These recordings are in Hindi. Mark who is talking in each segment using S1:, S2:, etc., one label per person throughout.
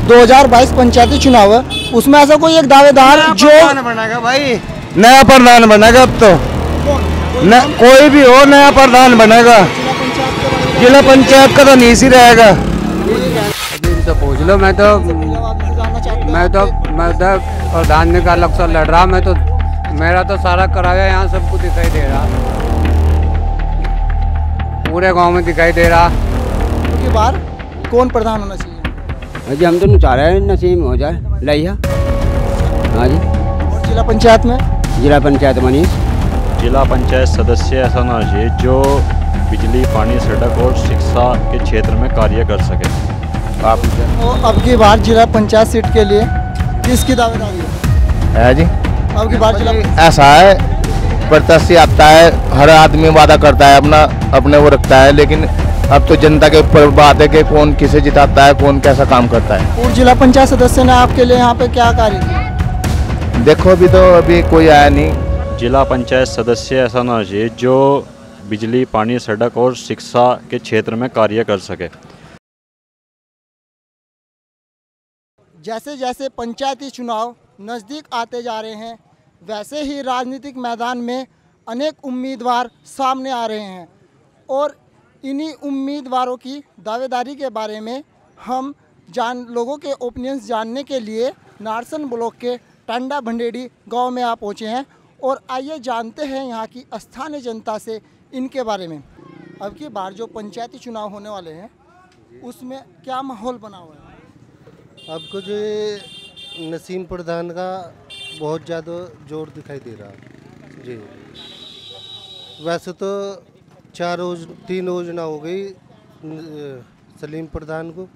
S1: 2022 पंचायती चुनाव है, उसमें ऐसा कोई एक दावेदार जो
S2: बनेगा भाई, नया प्रधान बनेगा अब तो न, कोई भी हो नया प्रधान बनेगा। जिला पंचायत का तो नीस ही रहेगा।
S3: तो पूछ लो, मैं तो प्रधान का अलग सा लड़ रहा, मैं तो मेरा तो सारा कराया यहाँ सबको दिखाई दे रहा, पूरे गांव में दिखाई दे रहा।
S1: की बार कौन प्रधान होना चाहिए?
S3: जी हम तो चाह रहे हैं नसीम हो जाए लैया। हाँ जी।
S1: और जिला पंचायत में?
S3: जिला पंचायत मनीष।
S4: जिला पंचायत सदस्य ऐसा होना चाहिए जो बिजली, पानी, सड़क और शिक्षा के क्षेत्र में कार्य कर सके। आप
S1: तो अब की बार जिला पंचायत सीट के लिए किसकी दावेदारी
S2: है जी?
S1: अब की बार जिला
S2: ऐसा है, प्रत्याशी आता है, हर आदमी वादा करता है, अपने वो रखता है, लेकिन अब तो जनता के ऊपर बात है कि कौन किसे जिताता है, कौन कैसा काम करता है।
S1: और जिला पंचायत सदस्य ने आपके लिए यहाँ पे क्या कार्य किया?
S2: देखो अभी कोई आया नहीं।
S4: जिला पंचायत सदस्य ऐसा होना चाहिए जो बिजली, पानी, सड़क और शिक्षा के क्षेत्र में कार्य कर सके।
S1: जैसे जैसे पंचायती चुनाव नज़दीक आते जा रहे हैं, वैसे ही राजनीतिक मैदान में अनेक उम्मीदवार सामने आ रहे हैं और इन्हीं उम्मीदवारों की दावेदारी के बारे में हम लोगों के ओपिनियंस जानने के लिए नारसन ब्लॉक के टांडा भंडेड़ी गांव में आ पहुँचे हैं और आइए जानते हैं यहाँ की स्थानीय जनता से इनके बारे में। अब की बार जो पंचायती चुनाव होने वाले हैं उसमें क्या माहौल बना हुआ है?
S5: आपको जो ये नसीम प्रधान का बहुत ज़्यादा जोर दिखाई दे रहा है जी। वैसे तो 3 योजना हो गई सलीम प्रधान को,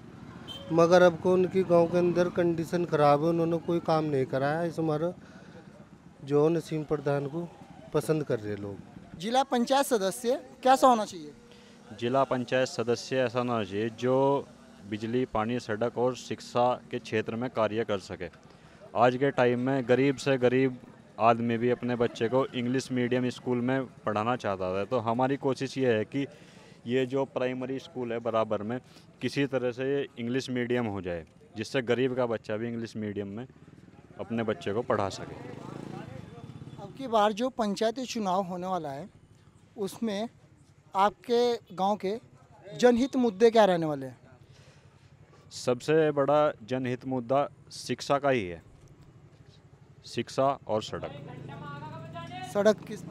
S5: मगर अब को उनकी गांव के अंदर कंडीशन ख़राब है, उन्होंने कोई काम नहीं कराया। इस हमारा जो नसीम प्रधान को पसंद कर रहे लोग।
S1: जिला पंचायत सदस्य कैसा होना चाहिए?
S4: जिला पंचायत सदस्य ऐसा होना चाहिए जो बिजली, पानी, सड़क और शिक्षा के क्षेत्र में कार्य कर सके। आज के टाइम में गरीब से गरीब आदमी भी अपने बच्चे को इंग्लिश मीडियम स्कूल में पढ़ाना चाहता है, तो हमारी कोशिश ये है कि ये जो प्राइमरी स्कूल है बराबर में किसी तरह से ये इंग्लिश मीडियम हो जाए, जिससे गरीब का बच्चा भी इंग्लिश मीडियम में अपने बच्चे को पढ़ा सके।
S1: अब की बार जो पंचायती चुनाव होने वाला है उसमें आपके गांव के जनहित मुद्दे क्या रहने वाले हैं?
S4: सबसे बड़ा जनहित मुद्दा शिक्षा का ही है, शिक्षा और सड़क।
S1: सड़क किस?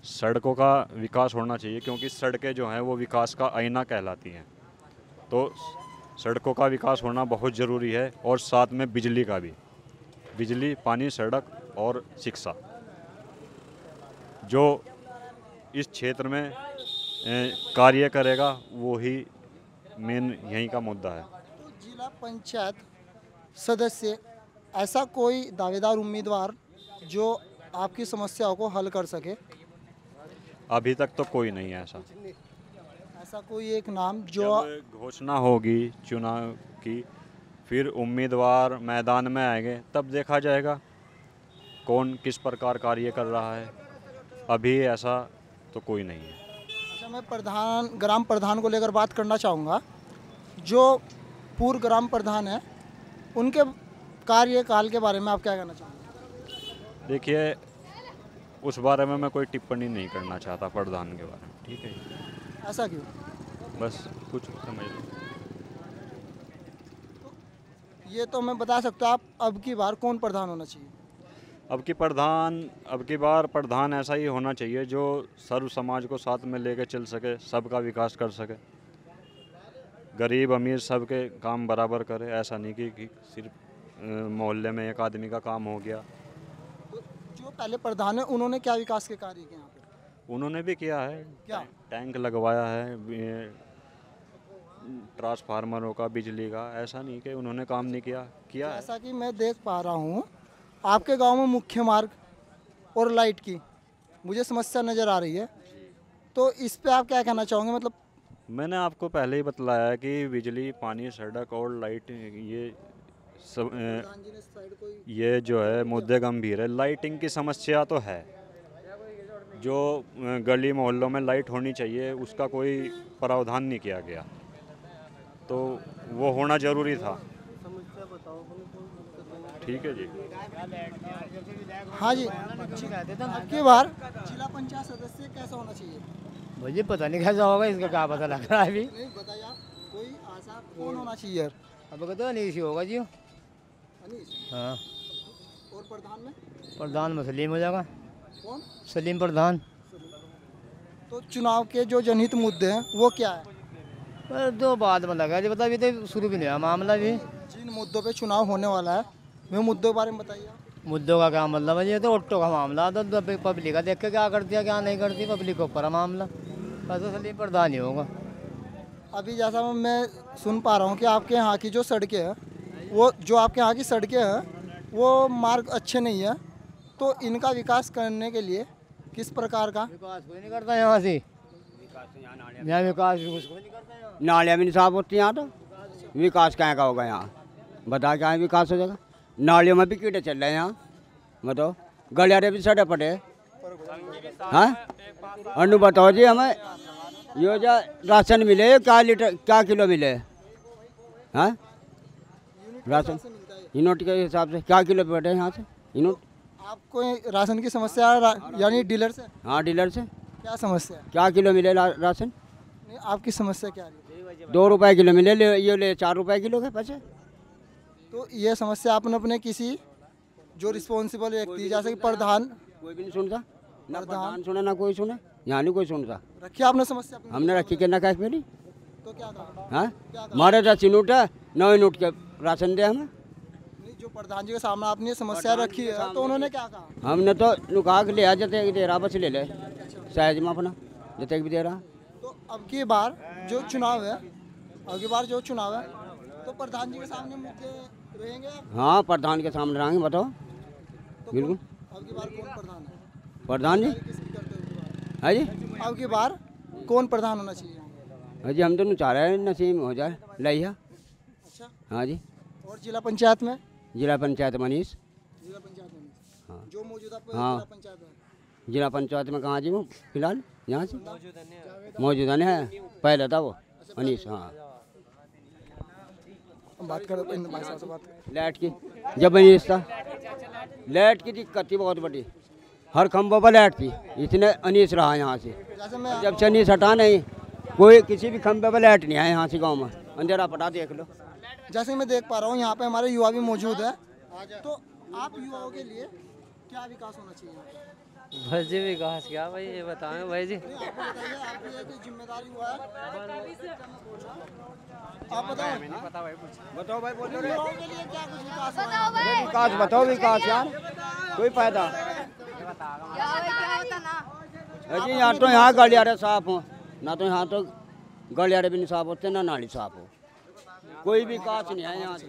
S4: सड़कों का विकास होना चाहिए, क्योंकि सड़कें जो हैं वो विकास का आईना कहलाती हैं, तो सड़कों का विकास होना बहुत ज़रूरी है। और साथ में बिजली का भी, बिजली, पानी, सड़क और शिक्षा, जो इस क्षेत्र में कार्य करेगा वो ही मेन यहीं का मुद्दा है।
S1: तो जिला पंचायत सदस्य ऐसा कोई दावेदार उम्मीदवार जो आपकी समस्याओं को हल कर सके?
S4: अभी तक तो कोई नहीं है ऐसा
S1: कोई एक नाम जो
S4: जब घोषणा होगी चुनाव की, फिर उम्मीदवार मैदान में आएंगे, तब देखा जाएगा कौन किस प्रकार कार्य कर रहा है। अभी ऐसा तो कोई नहीं है।
S1: अच्छा, मैं ग्राम प्रधान को लेकर बात करना चाहूँगा। जो पूर्व ग्राम प्रधान है उनके कार्यकाल के बारे में आप क्या कहना चाहोगे?
S4: देखिए, उस बारे में मैं कोई टिप्पणी नहीं करना चाहता प्रधान के बारे में, ठीक है?
S1: ऐसा क्यों?
S4: बस कुछ समझ लो।
S1: ये तो मैं बता सकता हूँ। आप अब की बार कौन प्रधान होना चाहिए?
S4: अब की बार प्रधान ऐसा ही होना चाहिए जो सर्व समाज को साथ में लेकर चल सके, सबका विकास कर सके, गरीब अमीर सबके काम बराबर करे। ऐसा नहीं कि सिर्फ मोहल्ले में एक आदमी का काम हो गया।
S1: तो जो पहले प्रधान है उन्होंने क्या विकास के कार्य किए यहाँ पे?
S4: उन्होंने भी किया है,
S1: क्या?
S4: टैंक लगवाया है, ट्रांसफार्मरों का, बिजली का। ऐसा नहीं कि उन्होंने काम नहीं किया है।
S1: जैसा कि मैं देख पा रहा हूँ आपके गांव में मुख्य मार्ग और लाइट की मुझे समस्या नज़र आ रही है, तो इस पे आप क्या कहना चाहोगे? मतलब
S4: मैंने आपको पहले ही बतलाया है कि बिजली, पानी, सड़क और लाइट ये जो है मुद्दे गंभीर है। लाइटिंग की समस्या तो है, जो गली मोहल्लों में लाइट होनी चाहिए उसका कोई प्रावधान नहीं किया गया, तो वो होना ज़रूरी था। ठीक है जी।
S1: हाँ जी, अब की बार जिला पंचायत सदस्य कैसा होना चाहिए?
S6: मुझे पता नहीं कैसा होगा, इसका क्या पता लग रहा है अभी।
S1: नहीं बताइए आप, कोई आशा कौन होना चाहिए?
S6: अब तो अनीस ही होगा जी।
S1: अनीस।
S6: हाँ,
S1: और प्रधान में
S6: प्रधान में सलीम हो जाएगा।
S1: कौन?
S6: सलीम प्रधान।
S1: तो चुनाव के जो जनहित मुद्दे हैं वो क्या है?
S6: पर दो बाद में लगा जी, बता अभी तो शुरू भी नहीं हुआ मामला भी।
S1: जिन मुद्दों पे चुनाव होने वाला है वे मुद्दों के बारे में बताइए आप।
S6: मुद्दों का क्या मतलब है, ये तो ऑटो का मामला तो पब्लिक का देख के क्या करती है क्या नहीं करती, पब्लिक के ऊपर है मामला। बस तो सलीम प्रधान ही होगा।
S1: अभी जैसा मैं सुन पा रहा हूँ कि आपके यहाँ की जो सड़कें हैं, वो जो आपके यहाँ की सड़कें हैं वो मार्ग अच्छे नहीं है, तो इनका विकास करने के लिए किस प्रकार का?
S6: विकास कोई नहीं करता यहाँ से, यहाँ विकास कोई नहीं करता यहाँ।
S7: नालियाँ भी नहीं साफ होती यहाँ, तो विकास कहाँ का होगा यहाँ? बता क्या विकास हो जाएगा? नालियों में भी कीड़े चल रहे हैं यहाँ, बताओ। गलियारे भी सड़े पड़े। हाँ, अनु बताओ जी, हमें यो जो राशन मिले क्या लीटर क्या किलो मिले? हाँ, राशन यूनिट के हिसाब से क्या किलो पड़े यहाँ से यूनिट?
S1: आपको राशन की समस्या यानी डीलर से?
S7: हाँ, डीलर से
S1: क्या समस्या है?
S7: क्या किलो मिले राशन?
S1: नहीं, आपकी समस्या क्या है?
S7: 2 रुपए किलो मिले, ये ले 4 रुपए किलो के पैसे।
S1: तो ये समस्या आपने अपने किसी जो रिस्पॉन्सिबल व्यक्ति जैसे कि प्रधान,
S7: कोई भी नहीं सुनता, ना प्रधान सुने ना कोई सुने, यहाँ नहीं कोई सुनता।
S1: रखी आपने समस्या अपनी?
S7: हमने रखी के ना कैश मेरी।
S1: तो क्या कहा?
S7: हाँ, हमारे 10 यूनिट है, 9 यूनिट के राशन दे हमें।
S1: नहीं, जो प्रधान जी के सामने आपने समस्या रखी है तो उन्होंने क्या कहा?
S7: हमने तो नुका के लिया, जते दे रहा बस ले ले साइज में अपना, जते भी दे रहा।
S1: तो अब की बार जो चुनाव है, तो प्रधान जी के सामने मुद्दे रहेंगे आप?
S7: हाँ, प्रधान के सामने रहेंगे, बताओ।
S1: तो
S7: बिल्कुल।
S1: अब की बार कौन प्रधान है?
S7: प्रधान जी,
S1: किसकी करते हुए?
S7: हाँ जी,
S1: अब की बार कौन प्रधान होना चाहिए?
S7: हाँ जी, हम तो चाह रहे हैं नसीब हो जाए लैया।
S1: अच्छा,
S7: हाँ जी,
S1: और जिला पंचायत में?
S7: जिला पंचायत मनीष।
S1: जिला पंचायत में
S7: हाँ।
S1: जो मौजूदा
S7: हाँ।
S1: जिला पंचायत है,
S7: जिला पंचायत में कहाँ जी वो फिलहाल यहाँ से मौजूदा नहीं है, पहले था वो मनीष। हाँ,
S1: बात करो इन भाई साहब से बात करो।
S7: लाइट की जब मनीष था, लाइट की दिक्कत थी बहुत बड़ी, हर खम्भों पर लाइट थी, इसने अनीस रहा यहाँ से।
S1: जैसे मैं
S7: जब से अनीस हटा नहीं, कोई किसी भी खम्भे पर लाइट नहीं है यहाँ से गाँव में, अंधेरा पटा देख लो।
S1: जैसे मैं देख पा रहा हूँ यहाँ पे हमारे युवा भी मौजूद है, तो आप युवाओं के लिए क्या विकास होना चाहिए?
S8: भाई जी विकास क्या भाई, ये बताएं भाई जी।
S1: नहीं, आपको बताइए, आप भी एक जिम्मेदार युवा है, आप बताओ।
S7: बताओ भाई, बोलो
S1: युवाओं के लिए क्या कुछ विकास हुआ है?
S7: विकास बताओ, विकास यार कोई फायदा जी। यहाँ तो यहाँ गलियारे साफ हो ना, तो यहाँ तो गलियारे भी नहीं साफ होते, ना नाली साफ हो, कोई विकास नहीं है यहाँ से।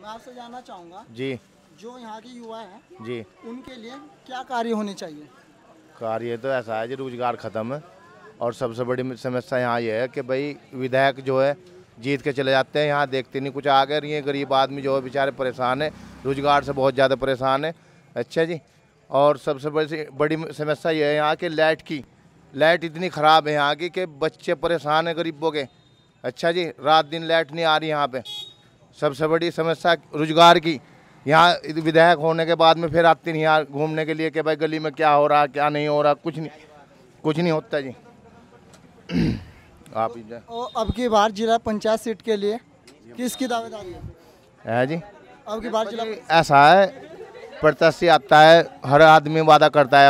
S1: मैं आपसे जानना चाहूँगा,
S2: जी
S1: जो यहाँ के युवा हैं
S2: जी,
S1: उनके लिए क्या कार्य होने चाहिए?
S2: कार्य तो ऐसा है जी, रोजगार खत्म है, और सबसे बड़ी समस्या यहाँ ये है कि भाई विधायक जो है जीत के चले जाते हैं, यहाँ देखते नहीं कुछ आगे। ये गरीब आदमी जो है बेचारे परेशान है, रोजगार से बहुत ज़्यादा परेशान है। अच्छा जी, और सबसे बड़ी समस्या ये है यहाँ के लाइट की। लाइट इतनी ख़राब है यहाँ की कि बच्चे परेशान हैं गरीबों के। अच्छा जी, रात दिन लाइट नहीं आ रही यहाँ पे। सबसे बड़ी समस्या रोजगार की, यहाँ विधायक होने के बाद में फिर आती नहीं यहाँ घूमने के लिए कि भाई गली में क्या हो रहा क्या नहीं हो रहा, कुछ नहीं होता जी। आप
S1: और अब की बार जिला पंचायत सीट के लिए किसकी दावेदारी है
S2: जी?
S1: अब की बार जिला
S2: ऐसा है, प्रत्याशी आता है, हर आदमी वादा करता है,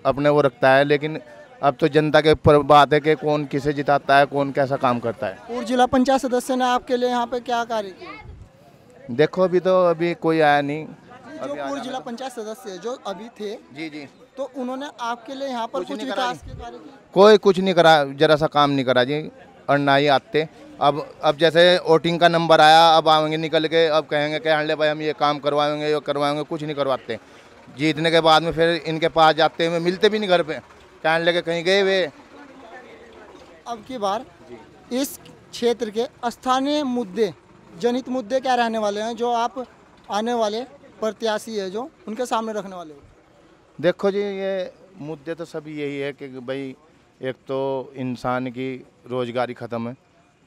S2: अपने वो रखता है, लेकिन अब तो जनता के ऊपर बात है कि कौन किसे जिताता है, कौन कैसा काम करता है।
S1: पूर्व जिला पंचायत सदस्य ने आपके लिए यहाँ पे क्या कार्य किया?
S2: देखो अभी कोई आया नहीं।
S1: जो पूर्व जिला पंचायत सदस्य जो अभी थे,
S2: जी जी,
S1: तो उन्होंने आपके लिए यहाँ पर कुछ विकास के कार्य किए?
S2: कोई कुछ नहीं करा, जरा सा काम नहीं करा जी, और ना ही आते। अब जैसे वोटिंग का नंबर आया, अब आएंगे निकल के, अब कहेंगे कि हल्ले भाई हम ये काम करवाएंगे, ये करवाएंगे, कुछ नहीं करवाते। जीतने के बाद में फिर इनके पास जाते हैं, मिलते भी नहीं घर पे, कहने लगे कहीं गए वे।
S1: अब की बार इस क्षेत्र के स्थानीय मुद्दे, जनहित मुद्दे क्या रहने वाले हैं जो आप आने वाले प्रत्याशी है जो उनके सामने रखने वाले हो?
S2: देखो जी, ये मुद्दे तो सभी यही है कि भाई एक तो इंसान की रोजगारी ख़त्म है,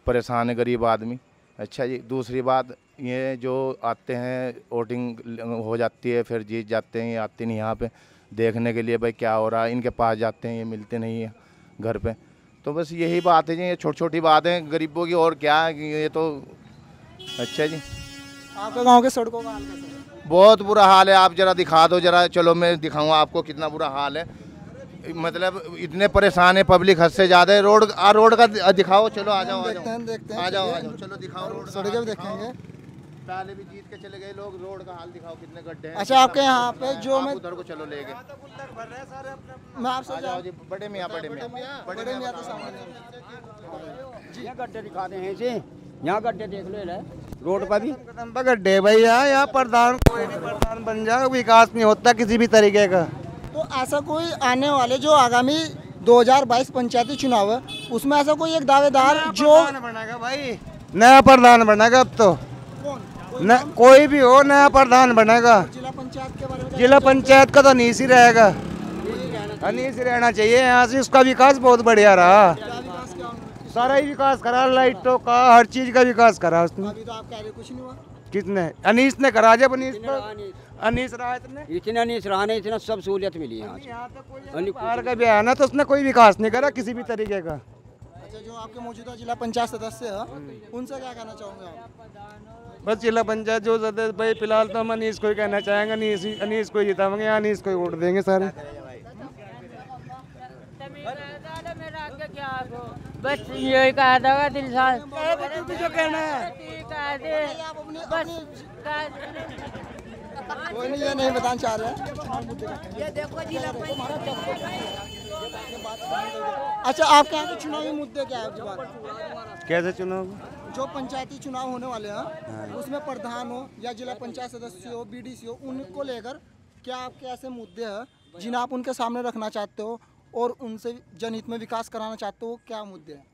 S2: परेशान है गरीब आदमी। अच्छा जी, दूसरी बात ये जो आते हैं वोटिंग हो जाती है फिर जीत जाते हैं, ये आते नहीं यहाँ पे देखने के लिए भाई क्या हो रहा है, इनके पास जाते हैं ये मिलते नहीं है घर पे। तो बस यही बात है जी, ये छोटी छोटी बात है गरीबों की, और क्या है ये तो। अच्छा जी,
S1: आपके गांव के सड़कों का हाल कैसा है?
S2: बहुत बुरा हाल है। आप जरा दिखा दो जरा, चलो मैं दिखाऊंगा आपको कितना बुरा हाल है। मतलब इतने परेशान है पब्लिक हद से ज़्यादा है। रोड का दिखाओ, चलो आ जाओ
S1: देखते हैं
S2: आ जाओ चलो दिखाओ रोड का
S1: सड़कें भी देखेंगे।
S2: पहले भी जीत के चले गए लोग, रोड का हाल दिखाओ कितने गड्ढे हैं।
S1: अच्छा, आपके यहाँ पे जो मैं
S2: उधर को चलो ले गए,
S1: मैं आपसे
S2: जी बड़े मियाँ
S1: तो सामने
S7: ये गड्ढे दिखाते हैं इसे, यहाँ गड्ढे देख लो रोड पर भी
S9: गड्ढे भैया, यहाँ प्रधान कोई भी प्रधान बन जाए विकास नहीं होता किसी भी तरीके का।
S1: तो ऐसा कोई आने वाले जो आगामी 2022 पंचायती चुनाव है उसमें ऐसा कोई एक दावेदार जो
S9: बनेगा भाई, नया प्रधान बनेगा अब तो न, कोई भी हो नया प्रधान बनेगा।
S1: जिला पंचायत के बारे में
S9: जिला पंचायत का तो अनीस ही रहेगा, अनीस ही रहना चाहिए यहाँ से। उसका विकास बहुत बढ़िया रहा, सारा ही विकास करा, लाइटों का हर चीज का विकास करा उसने।
S1: अभी तो आप कह रहे कुछ नहीं हुआ।
S9: किसने? अनीस ने करा। जब अनीस रहा
S7: इतना अनीस रहा नहीं, इतना सब सहूलियत मिली यहाँ
S9: बाहर का भी आया ना तो उसने कोई विकास नहीं करा किसी भी तरीके का।
S1: अच्छा, जो आपके मौजूदा जिला पंचायत सदस्य है उनसे क्या कहना चाहोगे आप?
S9: बस जिला पंचायत जो सदस्य भाई फिलहाल तो हम अनीस को ही कहना चाहेंगे, अनीस को ही जिताएंगे, अनीस को ही वोट देंगे सारे।
S10: बस यही कहा था दिल साल
S9: जो कहना है
S1: कोई नहीं, ये नहीं बताना चाह रहे। अच्छा, आपके यहाँ के चुनावी मुद्दे क्या है?
S9: कैसे चुनाव?
S1: जो पंचायती चुनाव होने वाले हैं उसमें प्रधान हो या जिला पंचायत सदस्य हो, बीडीसी हो, उनको लेकर क्या आपके ऐसे मुद्दे हैं जिन्हें आप उनके सामने रखना चाहते हो और उनसे जनहित में विकास कराना चाहते हो? क्या मुद्दे हैं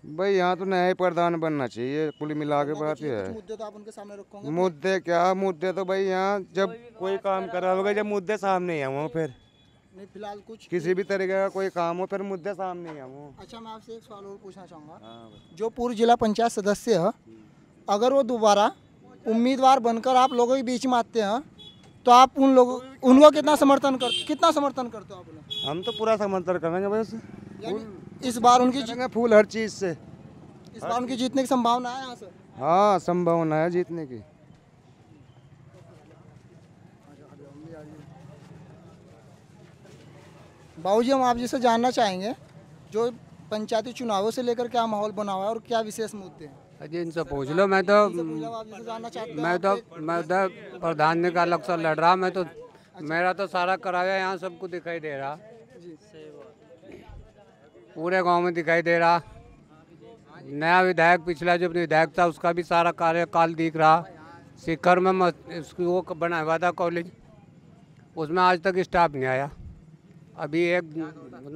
S9: भाई? यहाँ तो नया ही प्रधान बनना चाहिए, कुल मिला के बात ही है।
S1: मुद्दे तो आप उनके सामने रखोगे?
S9: मुद्दे क्या मुद्दे, तो भाई यहाँ जब कोई काम करा होगा, जब मुद्दे सामने ही आऊँ फिर
S1: नहीं, फिलहाल कुछ
S9: किसी भी तरीके का कोई काम हो फिर मुद्दे सामने ही आऊँ।
S1: अच्छा, मैं आपसे एक सवाल और पूछना चाहूँगा। जो पूर्व जिला पंचायत सदस्य है, अगर वो दोबारा उम्मीदवार बनकर आप लोगों के बीच में आते हैं तो आप उनको कितना समर्थन करते हो आप लोग?
S9: हम तो पूरा समर्थन करेंगे बस।
S1: इस बार उनकी
S9: फूल हर चीज से,
S1: इस बार उनकी जीतने की संभावना है यहाँ से?
S9: हाँ, संभावना है जीतने की।
S1: बाबूजी, हम आप जी से जानना चाहेंगे जो पंचायती चुनावों से लेकर क्या माहौल बना हुआ है और क्या विशेष मुद्दे हैं?
S3: अजी इनसे पूछ लो। मैं तो प्रधान का अलग सा लड़ रहा, मैं तो मेरा तो सारा कराया यहाँ सबको दिखाई दे रहा, पूरे गांव में दिखाई दे रहा। नया विधायक पिछला जो विधायक था उसका भी सारा कार्यकाल दिख रहा। शिखर में वो बना हुआ था कॉलेज, उसमें आज तक स्टाफ नहीं आया। अभी एक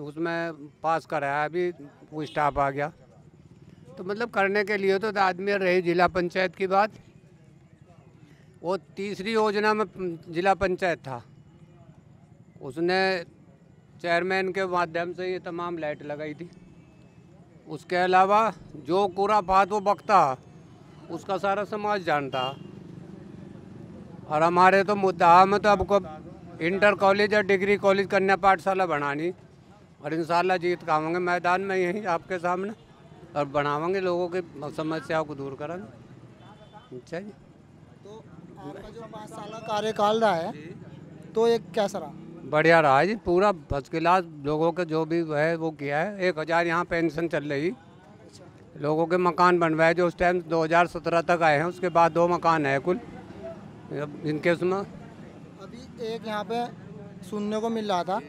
S3: उसमें पास कराया, अभी वो स्टाफ आ गया। तो मतलब करने के लिए तो आदमी रही जिला पंचायत की बात। वो तीसरी योजना में जिला पंचायत था, उसने चेयरमैन के माध्यम से ये तमाम लाइट लगाई थी। उसके अलावा जो कूड़ा पात वो बकता उसका सारा समाज जानता। और हमारे तो मुद्दा में तो आपको इंटर कॉलेज या डिग्री कॉलेज कन्या पाठशाला बनानी, और इंशाल्लाह जीत के आवेंगे मैदान में यहीं आपके सामने और बनावेंगे, लोगों की समस्याओं को दूर करेंगे। अच्छा जी,
S1: तो आपका जो 5 साल का कार्यकाल रहा है तो एक कैसा रहा?
S3: बढ़िया रहा जी, पूरा फर्स्ट क्लास। लोगों के जो भी है वो किया है। 1000 यहाँ पेंशन चल रही, लोगों के मकान बनवाए जो उस टाइम 2017 तक आए हैं, उसके बाद 2 मकान है कुल इनके उसमें।
S1: अभी एक यहाँ पे सुनने को मिल रहा था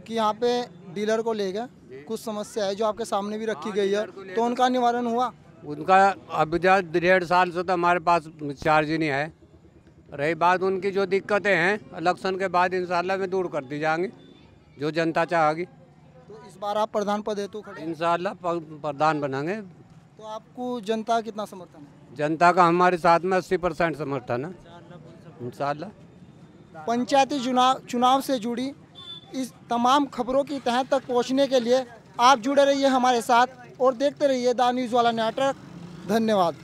S1: कि यहाँ पे डीलर को लेकर कुछ समस्या है जो आपके सामने भी रखी गई है, तो उनका निवारण हुआ?
S3: उनका अब 1.5 साल से तो हमारे पास चार्ज ही नहीं है। रही बात उनकी जो दिक्कतें हैं, इलेक्शन के बाद इंशाल्लाह में दूर कर दी जाएंगी जो जनता चाहेगी।
S1: तो इस बार आप प्रधान पद हेतु खड़े?
S3: इंशाल्लाह प्रधान बनाएंगे।
S1: तो आपको जनता कितना समर्थन है?
S3: जनता का हमारे साथ में 80% समर्थन है इंशाल्लाह।
S1: पंचायती चुनाव से जुड़ी इस तमाम खबरों की तह तक पहुंचने के लिए आप जुड़े रहिए हमारे साथ और देखते रहिए द न्यूज़ वाला नेटवर्क। धन्यवाद।